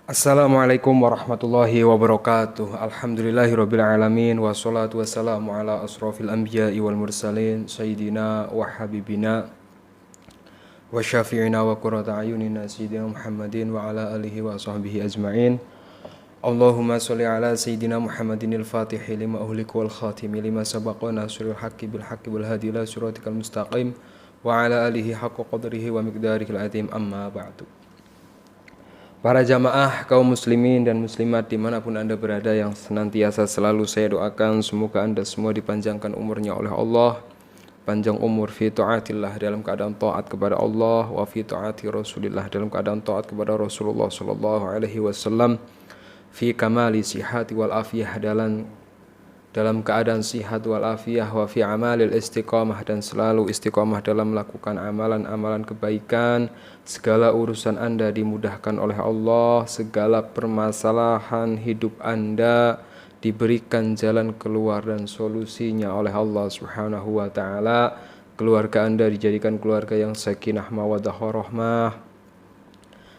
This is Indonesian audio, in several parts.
Assalamualaikum warahmatullahi wabarakatuh. Alhamdulillahirabbil alamin wassalatu wassalamu ala asrofil anbiya'i wal mursalin sayyidina wa habibina wa syafi'ina wa qurrata ayunina sayyidina Muhammadin wa ala alihi wa sahbihi ajma'in. Allahumma sholli ala sayyidina Muhammadinil fatihi lima uhliqa wal khatimi lima sabaqa nasrul haqqi bil haqqi wal hadi ila siratikal mustaqim wa ala alihi haqqa qadrihi wa miqdarihil azim, amma ba'du. Para jamaah kaum muslimin dan muslimat dimanapun Anda berada, yang senantiasa selalu saya doakan semoga Anda semua dipanjangkan umurnya oleh Allah, panjang umur fi taatillah, dalam keadaan taat kepada Allah, wa fi taati Rasulillah, dalam keadaan taat kepada Rasulullah sallallahu alaihi wasallam, fi kamali sihati wal afiyah, dalam keadaan sihat wal afiyah, wa fi amalil istiqamah, dan selalu istiqamah dalam melakukan amalan-amalan kebaikan. Segala urusan Anda dimudahkan oleh Allah, segala permasalahan hidup Anda diberikan jalan keluar dan solusinya oleh Allah Subhanahu wa taala. Keluarga Anda dijadikan keluarga yang sakinah mawaddah warahmah.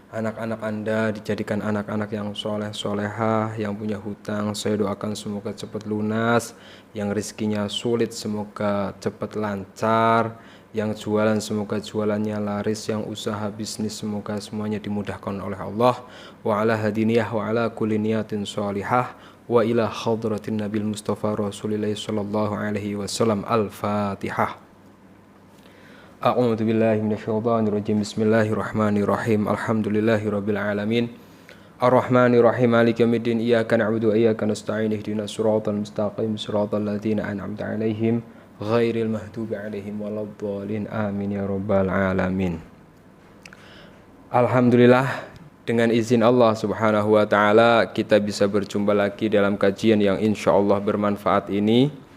Anak-anak Anda dijadikan anak-anak yang soleh-solehah. Yang punya hutang saya doakan semoga cepat lunas. Yang rezekinya sulit semoga cepat lancar. Yang jualan semoga jualannya laris. Yang usaha bisnis semoga semuanya dimudahkan oleh Allah. Wa ala hadiniyah wa ala kulli niyatin sholihah. Wa ila hadratin nabil mustafa rasulillah sallallahu alaihi wasallam. Al-Fatihah. A'udzu billahi minasyaitonir rajim. Bismillahirrahmanirrahim. Alhamdulillahirabbil alamin. Arrahmanir rahim. Maliki yaumiddin. Iyyaka na'budu wa iyyaka nasta'in. Ihdinas siratal mustaqim. Siratal ladzina an'amta 'alaihim ghairil maghdubi 'alaihim waladdallin. Amin ya rabbal alamin. Alhamdulillah, dengan izin Allah Subhanahu wa taala kita bisa berjumpa lagi dalam kajian yang insyaallah bermanfaat ini,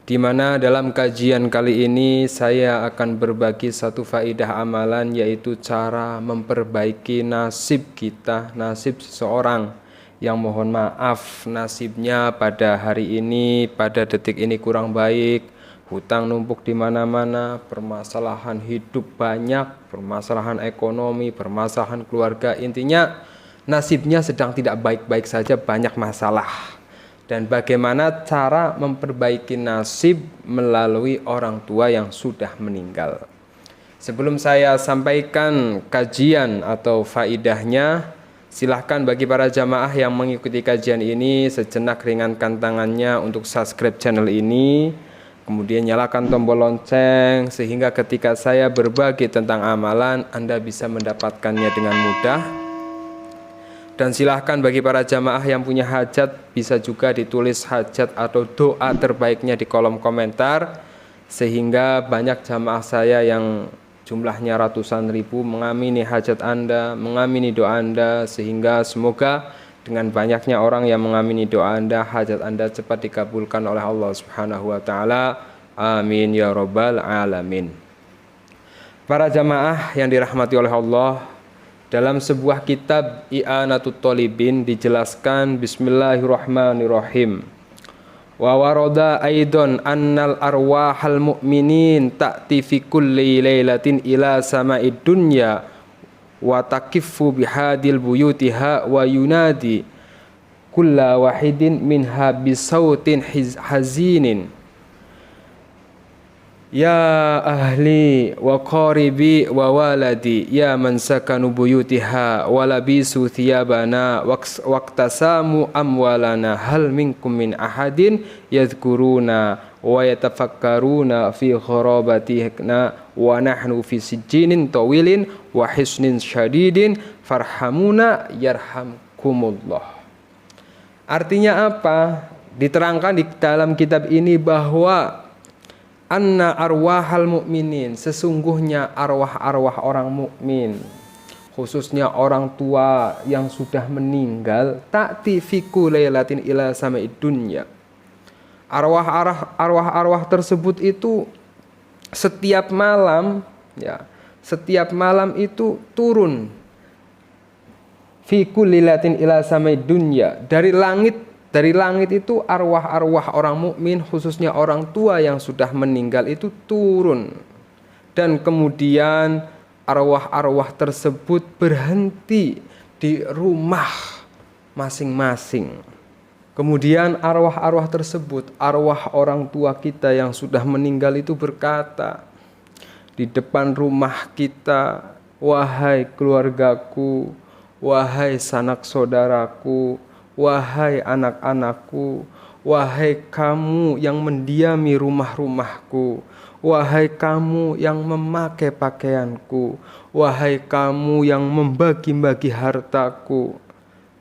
di mana dalam kajian kali ini saya akan berbagi satu faidah amalan, yaitu cara memperbaiki nasib kita, nasib seseorang yang mohon maaf nasibnya pada hari ini, pada detik ini kurang baik, hutang numpuk di mana-mana, permasalahan hidup banyak, permasalahan ekonomi, permasalahan keluarga, intinya nasibnya sedang tidak baik-baik saja, banyak masalah. Dan bagaimana cara memperbaiki nasib melalui orang tua yang sudah meninggal. Sebelum saya sampaikan kajian atau faidahnya, silahkan bagi para jamaah yang mengikuti kajian ini sejenak ringankan tangannya untuk subscribe channel ini, kemudian nyalakan tombol lonceng sehingga ketika saya berbagi tentang amalan Anda bisa mendapatkannya dengan mudah. Dan silahkan bagi para jamaah yang punya hajat bisa juga ditulis hajat atau doa terbaiknya di kolom komentar, sehingga banyak jamaah saya yang jumlahnya ratusan ribu mengamini hajat Anda, mengamini doa Anda, sehingga semoga dengan banyaknya orang yang mengamini doa Anda, hajat Anda cepat dikabulkan oleh Allah Subhanahu wa taala. Amin ya rabbal alamin. Para jamaah yang dirahmati oleh Allah, dalam sebuah kitab I'anatut Thalibin dijelaskan bismillahirrahmanirrahim. Wa waroda aidon annal arwahal mu'minin ta'ti fi kulli lailatin ila sama'id dunya wa takiffu bihadil buyutiha wa yunadi kulla wahidin minha bisautin hazinin, ya ahli wa qaribi wa waladi, ya man sakanu buyutiha wa labisu thiyabana waqtasamu amwalana, hal minkum min ahadin yadhkuruna wa yatafakkaruna fi kharabatina wa nahnu fi sijjinin tawilin wa hisnin syadidin farhamuna yarhamkumullah. Artinya apa? Diterangkan di dalam kitab ini bahwa anna arwahal mu'minin, sesungguhnya arwah-arwah orang mukmin, khususnya orang tua yang sudah meninggal, ta'ti fi kulli lailatin ila sama'id dunya. Arwah-arwah tersebut itu setiap malam, ya, setiap malam itu turun fi kulli lailatin ila sama'id dunya, dari langit itu arwah-arwah orang mukmin, khususnya orang tua yang sudah meninggal itu turun. Dan kemudian arwah-arwah tersebut berhenti di rumah masing-masing. Kemudian arwah-arwah tersebut, arwah orang tua kita yang sudah meninggal itu berkata di depan rumah kita, wahai keluargaku, wahai sanak saudaraku, wahai anak-anakku, wahai kamu yang mendiami rumah-rumahku, wahai kamu yang memakai pakaianku, wahai kamu yang membagi-bagi hartaku,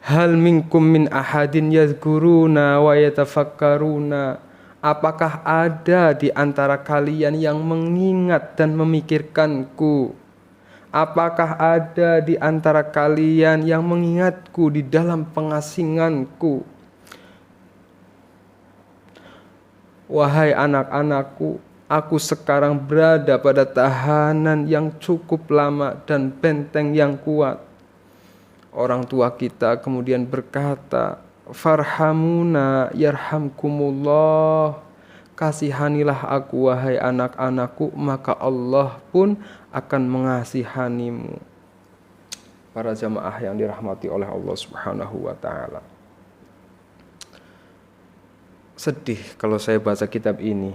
hal minkum min ahadin yadhkuruna wa yatafakkaruna. Apakah ada di antara kalian yang mengingat dan memikirkanku? Apakah ada di antara kalian yang mengingatku di dalam pengasinganku? Wahai anak-anakku, aku sekarang berada pada tahanan yang cukup lama dan benteng yang kuat. Orang tua kita kemudian berkata, farhamuna yarhamkumullah. Kasihanilah aku wahai anak-anakku, maka Allah pun akan mengasihanimu. Para jamaah yang dirahmati oleh Allah Subhanahu wa taala. Sedih kalau saya baca kitab ini.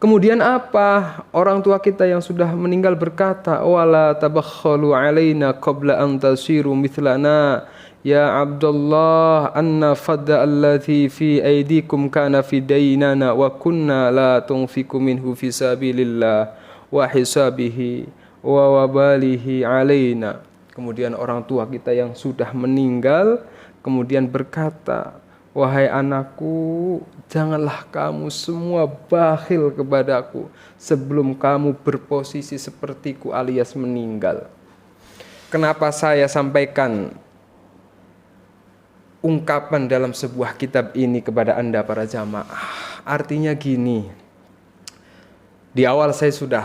Kemudian apa? Orang tua kita yang sudah meninggal berkata, wala tabakhalu alaina qabla an tasiru mithlana ya Abdullah anna fadda allati fi aydikum kana fi daynana wa kunna la tunfiku minhu fi sabilillah wa hisabihi wa wabalihi alaina. Kemudian orang tua kita yang sudah meninggal kemudian berkata, wahai anakku, janganlah kamu semua bakhil kepadaku sebelum kamu berposisi sepertiku alias meninggal. Kenapa saya sampaikan ungkapan dalam sebuah kitab ini kepada Anda para jamaah? Artinya gini, di awal saya sudah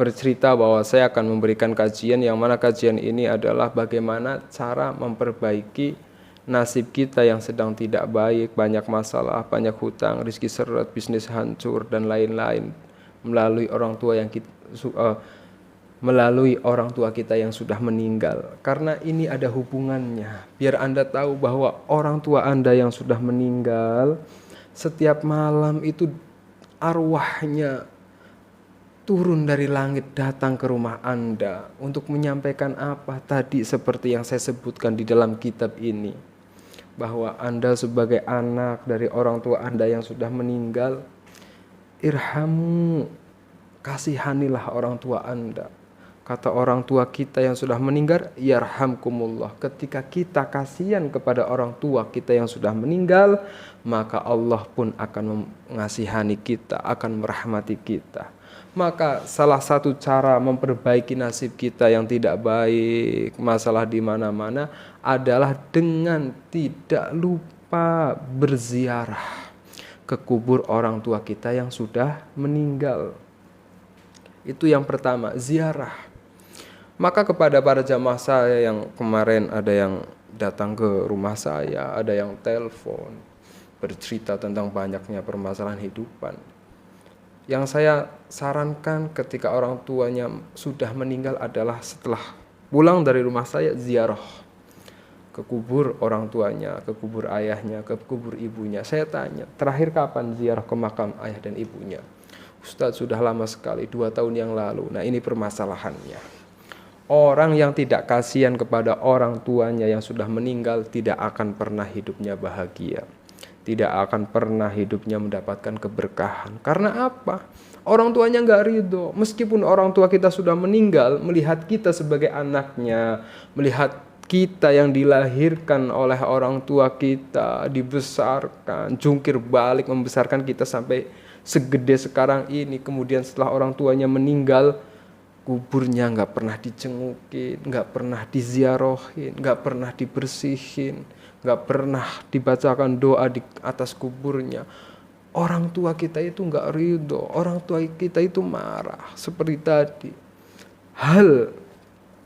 bercerita bahwa saya akan memberikan kajian yang mana kajian ini adalah bagaimana cara memperbaiki nasib kita yang sedang tidak baik, banyak masalah, banyak hutang, rezeki seret, bisnis hancur dan lain-lain melalui orang tua yang sudah meninggal. Karena ini ada hubungannya. Biar Anda tahu bahwa orang tua Anda yang sudah meninggal setiap malam itu arwahnya turun dari langit datang ke rumah Anda untuk menyampaikan apa tadi seperti yang saya sebutkan di dalam kitab ini. Bahwa Anda sebagai anak dari orang tua Anda yang sudah meninggal, irhamu, kasihanilah orang tua Anda. Kata orang tua kita yang sudah meninggal, yarhamkumullah. Ketika kita kasihan kepada orang tua kita yang sudah meninggal, maka Allah pun akan mengasihani kita, akan merahmati kita. Maka salah satu cara memperbaiki nasib kita yang tidak baik, masalah di mana-mana adalah dengan tidak lupa berziarah ke kubur orang tua kita yang sudah meninggal. Itu yang pertama, ziarah. Maka kepada para jamaah saya yang kemarin ada yang datang ke rumah saya, ada yang telepon bercerita tentang banyaknya permasalahan hidupan. Yang saya sarankan ketika orang tuanya sudah meninggal adalah setelah pulang dari rumah saya, ziarah ke kubur orang tuanya, ke kubur ayahnya, ke kubur ibunya. Saya tanya, terakhir kapan ziarah ke makam ayah dan ibunya? Ustadz, sudah lama sekali, 2 tahun yang lalu. Nah, ini permasalahannya. Orang yang tidak kasihan kepada orang tuanya yang sudah meninggal tidak akan pernah hidupnya bahagia. Tidak akan pernah hidupnya mendapatkan keberkahan. Karena apa? Orang tuanya nggak ridho. Meskipun orang tua kita sudah meninggal, melihat kita sebagai anaknya, melihat kita yang dilahirkan oleh orang tua kita, dibesarkan, jungkir balik membesarkan kita sampai segede sekarang ini. Kemudian setelah orang tuanya meninggal, kuburnya nggak pernah dicengukin, nggak pernah diziarahin, nggak pernah dibersihin, nggak pernah dibacakan doa di atas kuburnya. Orang tua kita itu nggak ridho, orang tua kita itu marah. Seperti tadi, hal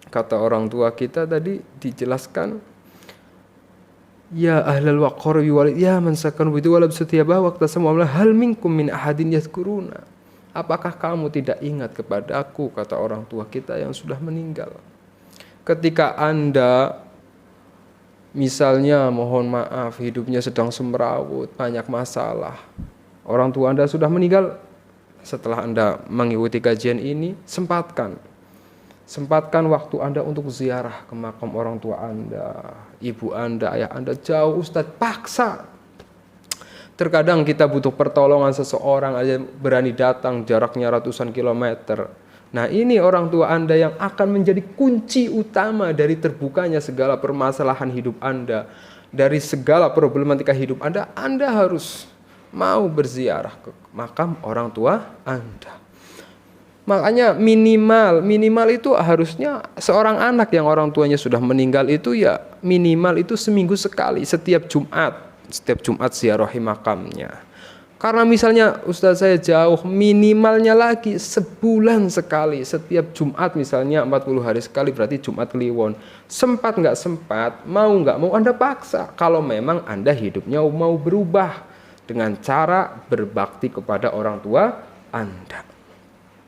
kata orang tua kita tadi dijelaskan, ya ahlal waqari walid ya man sakanu bi walab setiaba waqta semua hal minkum min ahadin yadhkuruna. Apakah kamu tidak ingat kepada aku, kata orang tua kita yang sudah meninggal. Ketika Anda misalnya mohon maaf hidupnya sedang semrawut, banyak masalah, orang tua Anda sudah meninggal, setelah Anda mengikuti kajian ini, sempatkan waktu Anda untuk ziarah ke makam orang tua Anda, ibu Anda, ayah Anda jauh, Ustadz, paksa. Terkadang kita butuh pertolongan seseorang aja berani datang jaraknya ratusan kilometer. Nah, ini orang tua Anda yang akan menjadi kunci utama dari terbukanya segala permasalahan hidup Anda. Dari segala problematika hidup Anda harus mau berziarah ke makam orang tua Anda. Makanya minimal itu harusnya seorang anak yang orang tuanya sudah meninggal itu ya minimal itu seminggu sekali, setiap Jumat ziarahi makamnya. Karena misalnya Ustaz saya jauh, minimalnya lagi sebulan sekali, setiap Jumat misalnya 40 hari sekali, berarti Jumat Kliwon. Sempat nggak sempat, mau nggak mau Anda paksa. Kalau memang Anda hidupnya mau berubah dengan cara berbakti kepada orang tua Anda.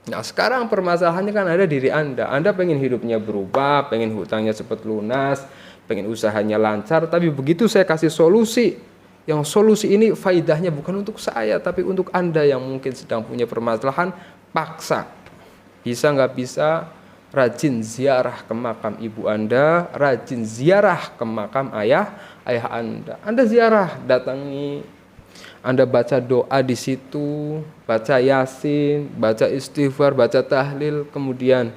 Nah, sekarang permasalahannya kan ada diri Anda. Anda pengen hidupnya berubah, pengen hutangnya cepat lunas, pengen usahanya lancar, tapi begitu saya kasih solusi, yang solusi ini faidahnya bukan untuk saya, tapi untuk Anda yang mungkin sedang punya permasalahan, paksa. Bisa nggak bisa, rajin ziarah ke makam ibu Anda, rajin ziarah ke makam ayah Anda. Anda ziarah, datangi, Anda baca doa di situ, baca Yasin, baca istighfar, baca tahlil, kemudian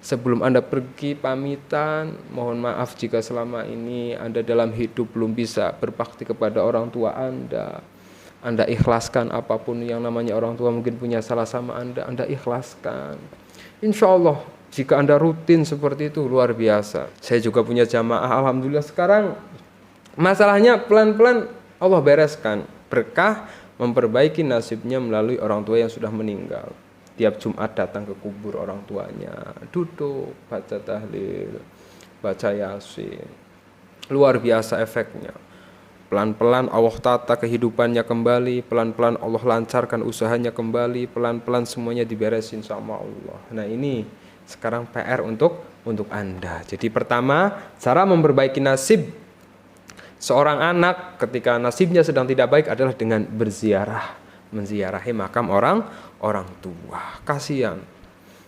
sebelum Anda pergi pamitan, mohon maaf jika selama ini Anda dalam hidup belum bisa berbakti kepada orang tua Anda. Anda ikhlaskan apapun yang namanya orang tua mungkin punya salah sama Anda ikhlaskan. Insya Allah jika Anda rutin seperti itu luar biasa. Saya juga punya jamaah, alhamdulillah sekarang masalahnya pelan-pelan Allah bereskan. Berkah memperbaiki nasibnya melalui orang tua yang sudah meninggal. Tiap Jumat datang ke kubur orang tuanya, duduk, baca tahlil, baca Yasin. Luar biasa efeknya. Pelan-pelan Allah tata kehidupannya kembali, pelan-pelan Allah lancarkan usahanya kembali, pelan-pelan semuanya diberesin sama Allah. Nah, ini sekarang PR untuk Anda. Jadi pertama, cara memperbaiki nasib seorang anak ketika nasibnya sedang tidak baik adalah dengan menziarahi makam orang tua. Kasihan.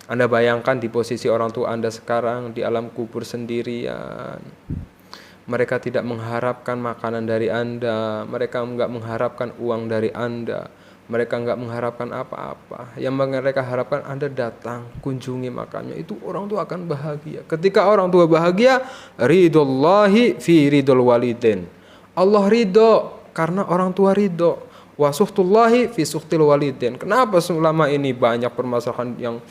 Anda bayangkan di posisi orang tua Anda sekarang di alam kubur sendirian. Mereka tidak mengharapkan makanan dari Anda, mereka enggak mengharapkan uang dari Anda, mereka enggak mengharapkan apa-apa. Yang mereka harapkan Anda datang, kunjungi makamnya. Itu orang tua akan bahagia. Ketika orang tua bahagia, ridullahi fi ridul walidin. Allah ridho karena orang tua ridho. Wa suhtullahi fi suhtil walidin. Kenapa selama ini banyak permasalahan yang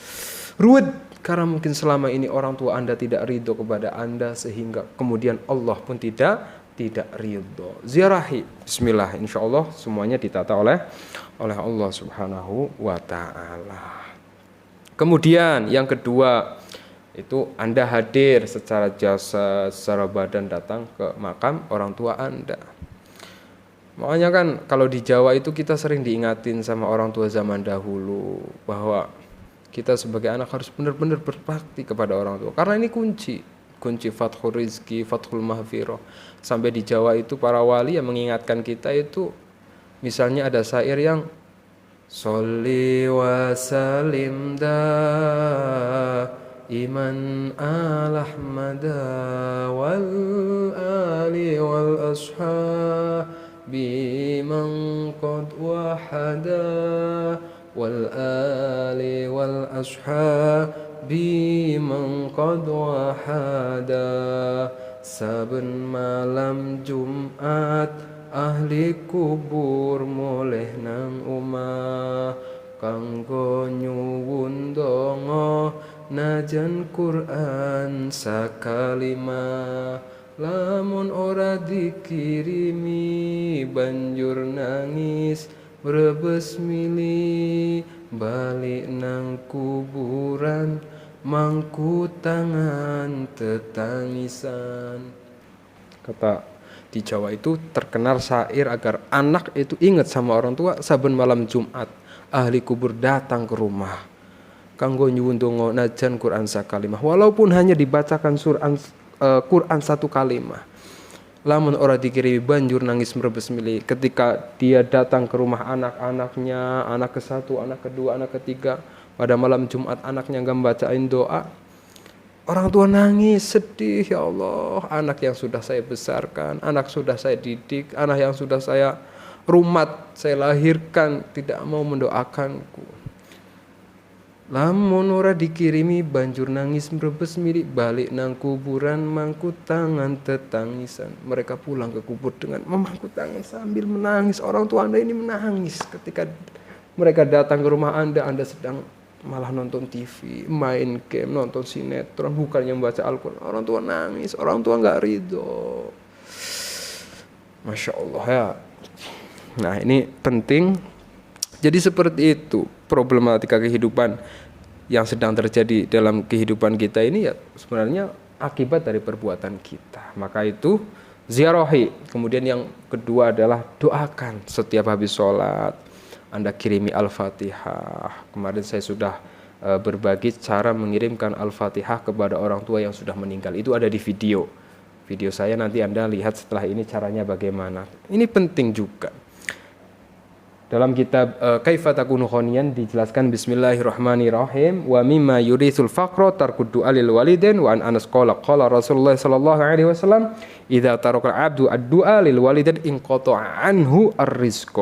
ruwet? Karena mungkin selama ini orang tua Anda tidak ridho kepada Anda sehingga kemudian Allah pun tidak ridho. Ziarahi, bismillah, insyaallah semuanya ditata oleh Allah Subhanahu wa taala. Kemudian yang kedua itu Anda hadir secara jasa, secara badan datang ke makam orang tua Anda. Makanya kan kalau di Jawa itu kita sering diingatin sama orang tua zaman dahulu bahwa kita sebagai anak harus benar-benar berbakti kepada orang tua. Karena ini kunci fathul rizki, fathul mahfirah. Sampai di Jawa itu para wali yang mengingatkan kita itu misalnya ada syair yang Sholli wa salim iman al-ahmada wal ali wal ashab biman qad wahada wal ali wal ashab biman qad wahada. Saben malam Jumat ahli kubur moleh nang omah kanggo nyuwun donga najan Quran sakalima. Lamun ora dikirimi banjur nangis brebes mili balik nang kuburan mangku tangan tetangisan. Kata di Jawa itu terkenal syair agar anak itu ingat sama orang tua. Saben malam Jumat ahli kubur datang ke rumah. kanggo nyuwun donga najan Quran sakalimah, walaupun hanya dibacakan Quran satu kalimah. Lamun ora dikirimi banjur nangis merebes milih ketika dia datang ke rumah anak-anaknya, anak ke-1, anak ke-2, anak ke-3, pada malam Jumat anaknya enggak bacain doa. Orang tua nangis, sedih, ya Allah, anak yang sudah saya besarkan, anak sudah saya didik, anak yang sudah saya rumat, saya lahirkan tidak mau mendoakanku. Lamun ora dikirimi banjur nangis merebes milik balik nang kuburan mangku tangan tetangisan. Mereka pulang ke kubur dengan memangku tangan sambil menangis. Orang tua Anda ini menangis ketika mereka datang ke rumah Anda sedang malah nonton TV, main game, nonton sinetron, bukan yang baca Al-Quran. Orang tua nangis, orang tua nggak ridho. Masya Allah ya. Nah ini penting. Jadi seperti itu problematika kehidupan yang sedang terjadi dalam kehidupan kita ini ya sebenarnya akibat dari perbuatan kita. Maka itu ziarahi. Kemudian yang kedua adalah doakan setiap habis sholat. Anda kirimi Al-Fatihah. Kemarin saya sudah berbagi cara mengirimkan Al-Fatihah kepada orang tua yang sudah meninggal. Itu ada di video saya, nanti Anda lihat setelah ini caranya bagaimana. Ini penting juga. Dalam kitab Kaifa Takunu Khoniyan dijelaskan bismillahirrahmanirrahim wa mimma yurithul faqra tarkud du'a lil walidain wa an Anas qala Rasulullah sallallahu alaihi wasallam idza taraka al-'abdu ad-du'a lil walidain inqata'a anhu ar-rizq.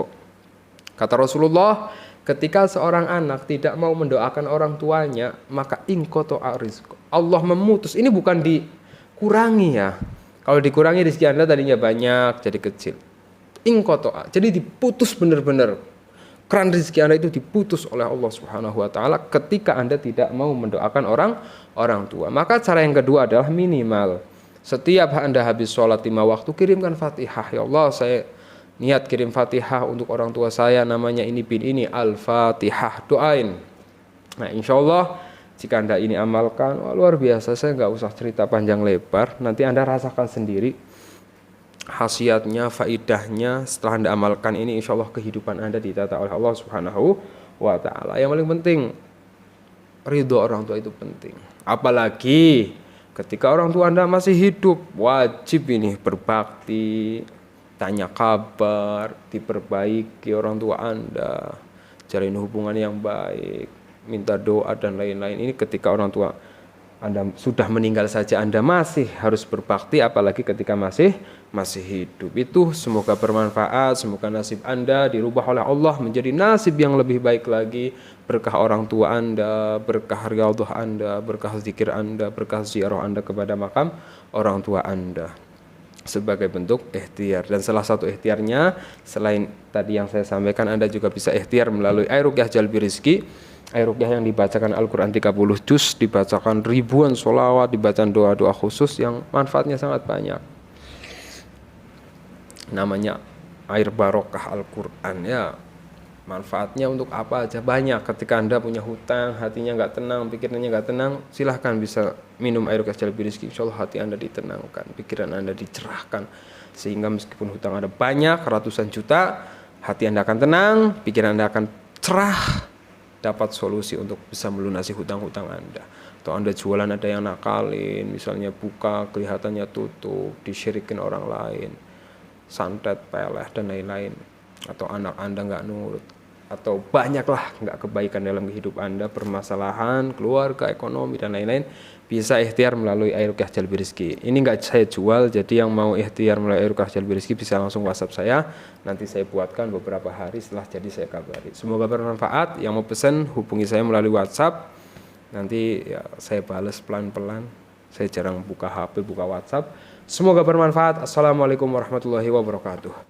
Kata Rasulullah, ketika seorang anak tidak mau mendoakan orang tuanya, maka inqata'a rizq. Allah memutus. Ini bukan dikurangi ya. Kalau dikurangi rezeki Anda tadinya banyak jadi kecil. Inqata'a. Jadi diputus benar-benar. Keran rezeki Anda itu diputus oleh Allah Subhanahu wa taala ketika Anda tidak mau mendoakan orang tua. Maka cara yang kedua adalah minimal setiap Anda habis sholat 5 waktu kirimkan Fatihah. Ya Allah, saya niat kirim Fatihah untuk orang tua saya, namanya ini bin ini, Al-Fatihah, doain. Nah insyaallah jika Anda ini amalkan, luar biasa, saya nggak usah cerita panjang lebar, nanti Anda rasakan sendiri khasiatnya, faidahnya. Setelah Anda amalkan ini, insya Allah kehidupan Anda ditata oleh Allah Subhanahu wa ta'ala. Yang paling penting, ridho orang tua itu penting. Apalagi ketika orang tua Anda masih hidup, wajib ini berbakti, tanya kabar, diperbaiki orang tua Anda, jalin hubungan yang baik, minta doa dan lain-lain. Ini ketika orang tua Anda sudah meninggal saja Anda masih harus berbakti, apalagi ketika masih hidup. Itu semoga bermanfaat, semoga nasib Anda dirubah oleh Allah menjadi nasib yang lebih baik lagi, berkah orang tua Anda, berkah riyadhah Anda, berkah zikir Anda, berkah ziarah Anda kepada makam orang tua Anda sebagai bentuk ikhtiar. Dan salah satu ikhtiarnya selain tadi yang saya sampaikan, Anda juga bisa ikhtiar melalui Air Ruqyah Jalbi Rizki. Air Ruqyah yang dibacakan Al-Quran 30 juz, dibacakan ribuan sholawat, dibacakan doa-doa khusus yang manfaatnya sangat banyak. Namanya air barokah Al-Quran ya. Manfaatnya untuk apa aja banyak. Ketika Anda punya hutang, hatinya nggak tenang, pikirannya nggak tenang, silahkan bisa minum Air Ruqyah Jalbi Rizki. Insyaallah hati Anda ditenangkan, pikiran Anda dicerahkan, sehingga meskipun hutang Anda banyak, ratusan juta, hati Anda akan tenang, pikiran Anda akan cerah, dapat solusi untuk bisa melunasi hutang-hutang Anda. Atau Anda jualan ada yang nakalin, misalnya buka kelihatannya tutup, disyirikin orang lain, santet, peleh dan lain-lain. Atau anak Anda nggak nurut, atau banyaklah nggak kebaikan dalam kehidupan Anda, permasalahan keluarga, ekonomi dan lain-lain, bisa ikhtiar melalui Air Ruqyah Jalbi Rizki. Ini nggak saya jual, jadi yang mau ikhtiar melalui Air Ruqyah Jalbi Rizki bisa langsung WhatsApp saya, nanti saya buatkan beberapa hari setelah jadi saya kabari. Semoga bermanfaat. Yang mau pesan hubungi saya melalui WhatsApp, nanti ya, saya balas pelan-pelan. Saya jarang buka HP, buka WhatsApp. Semoga bermanfaat. Assalamualaikum warahmatullahi wabarakatuh.